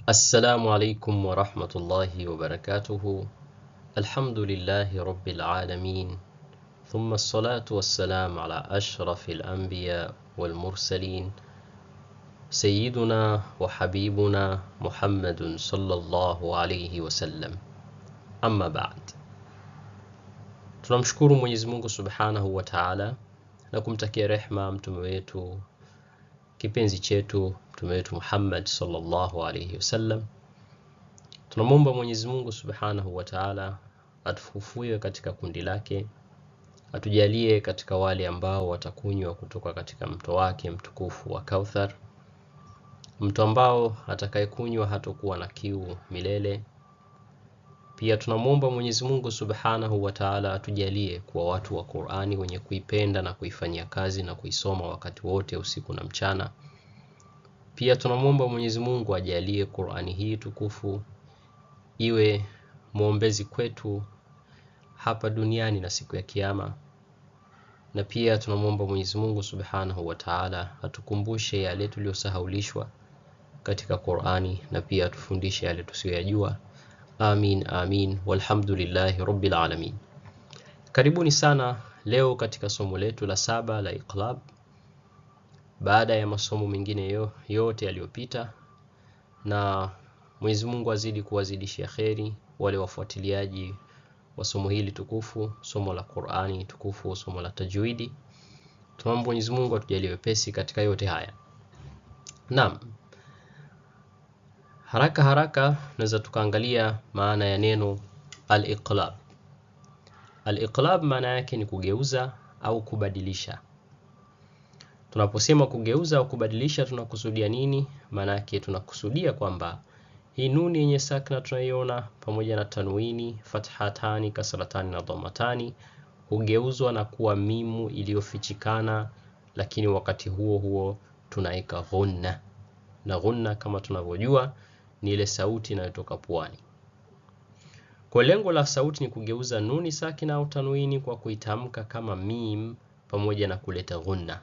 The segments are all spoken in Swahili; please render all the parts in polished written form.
السلام عليكم ورحمة الله وبركاته. الحمد لله رب العالمين، ثم الصلاة والسلام على أشرف الأنبياء والمرسلين سيدنا وحبيبنا محمد صلى الله عليه وسلم. أما بعد، tunamshukuru Mwenyezi Mungu Subhanahu wa Ta'ala na kumtakia rehma mtume wetu kipenzi chetu mtume wetu Muhammad sallallahu alayhi wasallam. Tunamwomba Mwenyezi Mungu Subhanahu wa Ta'ala atufufue katika kundi lake, atujalie katika wale ambao watakunywa kutoka katika mto wake mtukufu wa Kauthar, mto ambao atakayekunywa hatakuwa na kiu milele. Pia tunamwomba Mwenyezi Mungu Subhanahu wa Ta'ala atujalie kuwa watu wa Qur'ani wenye kuipenda na kuifanyia kazi na kuisoma wakati wote, usiku na mchana. Pia tunamwomba Mwenyezi Mungu ajalie Qur'ani hii tukufu iwe muombezi kwetu hapa duniani na siku ya kiyama. Na pia tunamwomba Mwenyezi Mungu Subhanahu wa Ta'ala atukumbushe yale tuliyosahaulishwa katika Qur'ani, na pia atufundishe yale tusiyojua. Amin amin walhamdulillahi rabbil alamin. Karibuni sana leo katika somo letu la 7 la Iqlab, baada ya masomo mengine yote yaliyopita, na Mwenyezi Mungu azidi kuwazidishia kheri wale wafuatiliaji wa somo hili tukufu, somo la Qur'ani tukufu, somo la tajwidi. Tunaomba Mwenyezi Mungu atujalie wepesi katika yote haya. Naam, haraka naweza tukaangalia maana ya neno al-iqlab. Al-iqlab maana yake ni kugeuza au kubadilisha. Tunaposema kugeuza au kubadilisha tunakusudia nini? Maana yake tunakusudia kwamba hii nuni yenye sakna tunaiona pamoja na tanwini, fathatani, kasratani na dhammatani hugeuzwa na kuwa mimu iliyofichikana, lakini wakati huo huo tunaika ghunna. Na ghunna kama tunavyojua ni ile sauti inayotoka puani. Kwa lengo la sauti ni kugeuza nuni sakina au tanwini kwa kuitamka kama mim pamoja na kuleta ghunna.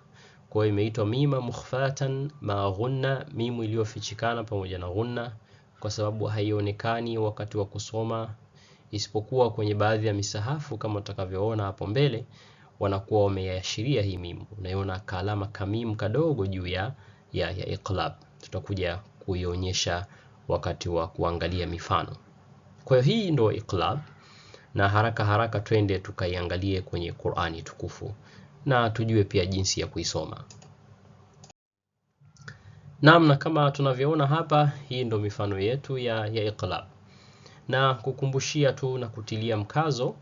Kwa hiyo imeitwa mima mukhfatan ma ghunna, mimu iliyofichikana pamoja na ghunna, kwa sababu haionekani wakati wa kusoma, isipokuwa kwenye baadhi ya misahafu kama tutakavyoona hapo mbele wanakuwa wameashiria hii mimu. Unaiona kalama kamim kadogo juu ya iqlab. Tutakuja kuionyesha wakati wa kuangalia mifano. Kwa hiyo hii ndio iqlab, na haraka twende tukaiangalie kwenye Qur'ani tukufu na tujue pia jinsi ya kuisoma. Naam, na kama tunavyoona hapa, hii ndio mifano yetu ya iqlab. Na kukumbushia tu na kutilia mkazo,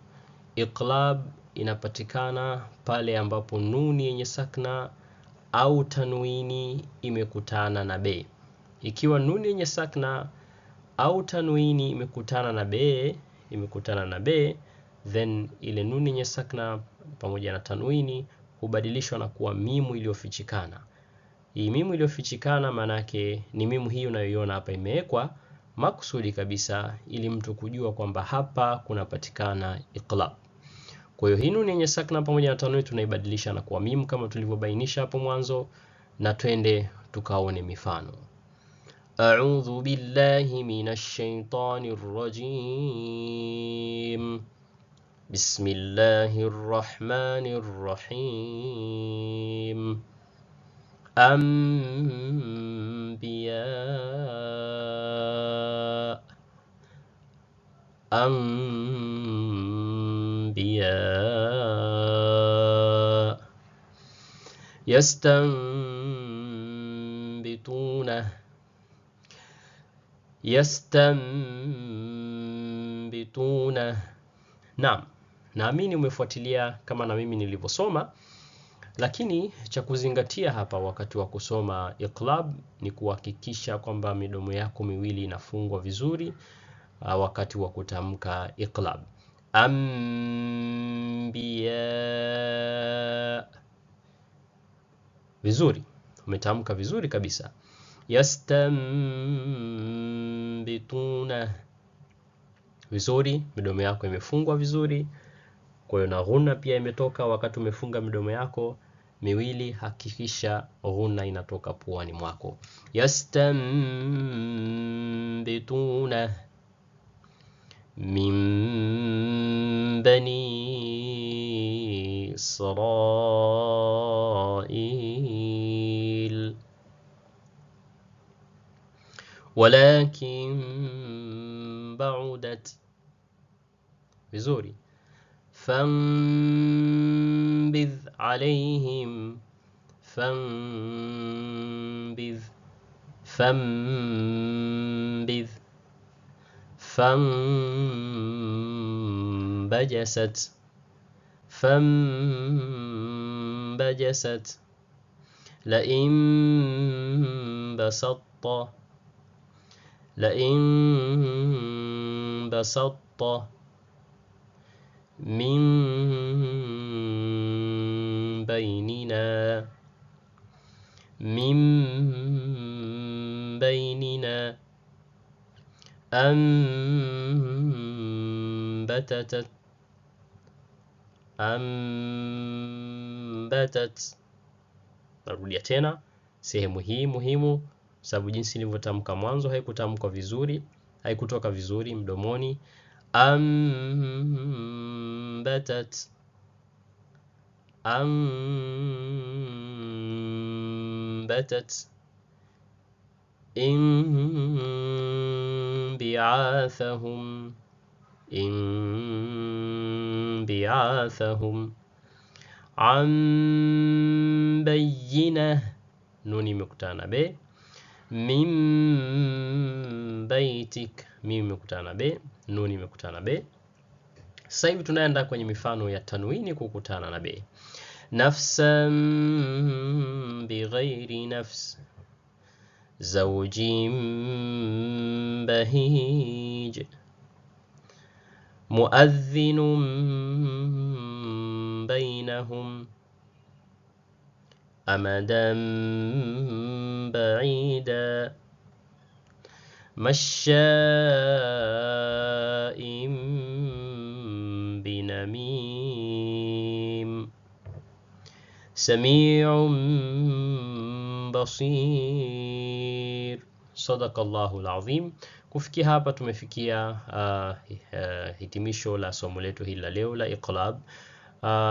iqlab inapatikana pale ambapo nuni yenye sakna au tanwini imekutana na be. Ikiwa nuni yenye sakna au tanwini imekutana na be, then ile nuni yenye sakna pamoja na tanwini hubadilishwa na kuwa mimu iliyofichikana. Hii mimu iliyofichikana maana yake ni mimu hii unayoiona hapa imewekwa makusudi kabisa ili mtu kujua kwamba hapa kunapatikana iqlab. Kwa hiyo hii nuni yenye sakna pamoja na tanwini tunaibadilisha na kuwa mimu kama tulivyobainisha hapo mwanzo, na twende tukaone mifano. A'udhu billahi minash shaitanir rajim. Bismillahir rahmanir rahim. Anbiya yastanbituna. Naam, naamini umefuatilia kama na mimi nilivyosoma, lakini cha kuzingatia hapa wakati wa kusoma iqlab ni kuhakikisha kwamba midomo yako miwili inafungwa vizuri wakati wa kutamka iqlab. Anbiya, vizuri, umetamka vizuri kabisa. Yastanbituna, vizuri, midomo yako imefungwa vizuri. Kwa hiyo na ghunna pia imetoka wakati umefunga midomo yako miwili, hakikisha ghunna inatoka puani mwako. Yastanbituna يسقطونه من بني إسرائيل ولكن بعدت vizuri فانبذ عليهم فانبجست لئن بسطت من بيننا أنبتت narudia tena sehemu hii muhimu sababu jinsi nilivyotamka mwanzo haikutamkwa vizuri, haikutoka vizuri mdomoni. أنبتت انبعاثهم عن بينة نوني مكتانة ب من بيتك mimi mkutana b nuni mkutana b. Sasa hivi tunaenda kwenye mifano ya tanwini kukutana na b. Nafsan bighairi nafs, zawjin bahij, muadhdhinun bainahum amadan ba'ida, مشاء بنميم سميع بصير. صدق الله العظيم. Kufikia hapa tumefikia hitimisho la somo letu hili la leo la iqlab.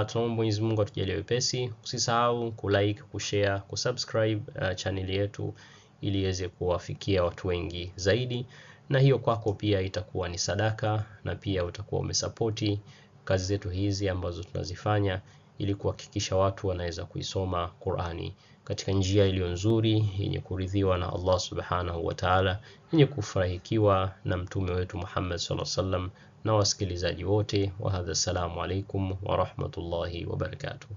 Tunaomba Mwenyezi Mungu atujalie wepesi. Usisahau kulike, kushare, kusubscribe channel yetu ili iweze kuwafikia watu wengi zaidi, na hiyo kwako pia itakuwa ni sadaka, na pia utakuwa umesupporti kazi zetu hizi ambazo tunazifanya ili kuhakikisha watu wanaweza kuisoma Qur'ani katika njia iliyo nzuri yenye kuridhiwa na Allah Subhanahu wa Ta'ala, yenye kufurahikiwa na mtume wetu Muhammad sallallahu alaihi wasallam na wasikilizaji wote. Wa hadha, assalamu alaikum wa rahmatullahi wa barakatuh.